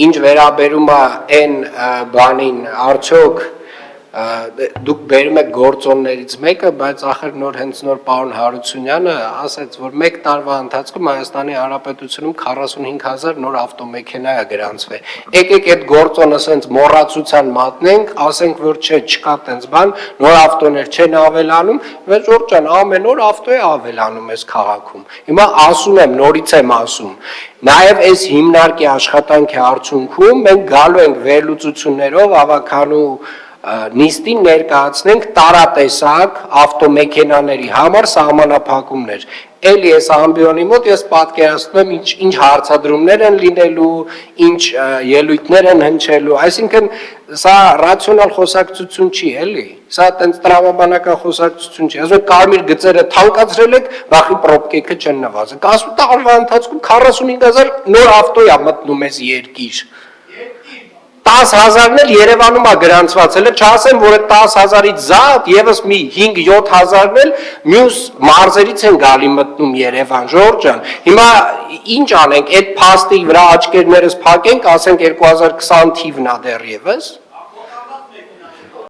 ինչ վերաբերում է այն բանին, արդյոք դուք բերում եք գործոններից մեկը, բայց ախր հենց նոր պարոն Հարությունյանը ասաց, որ մեկ տարվա ընթացքում Հայաստանի Հանրապետությունում 45,000 նոր ավտոմեքենա է գրանցվել։ Եկեք այդ գործոնը սենց մոռացության մատնենք, ասենք, որ չկա տենց բան, նոր ավտոներ չեն ավելանում, բայց Ժորժ ջան, ամեն օր ավտո է ավելանում այս քաղաքում։ Հիմա ասում եմ, նորից եմ ասում, նաև այս հիմնարկի աշխատանքի արդյունքում մենք գալու ենք վերլուծություններով ավականու նիստին ներկայացնենք տարատեսակ ավտոմեքենաների համար սահմանափակումներ։ Էլի այս ամբիոնի մոտ ես պատկերացնում եմ ինչ հարցադրումներ են լինելու, ինչ ելույթներ են հնչելու, այսինքն սա ռացիոնալ խոսակցություն չի, էլի, սա տենց տրամաբանական խոսակցություն չի, ասում կարմիր գծերը թանկացրել եք, վախի պրոբկեքը չեն նվազել, ասում տարվա ընթացքում 45,000 նոր ավտո է մտնում այս երկիր։ 10,000-ն էլ Երևանում է գրանցված, հələ չասեմ, որ այդ 10,000-ից զատ եւս մի 5-7,000-ն էլ մյուս մարզերից են գալի մտնում Երևան, Ժորժ ջան։ Հիմա ինչ անենք, այդ փաստի վրա աչքերներս փակենք, ասենք 2020 թիվն է դեռևս։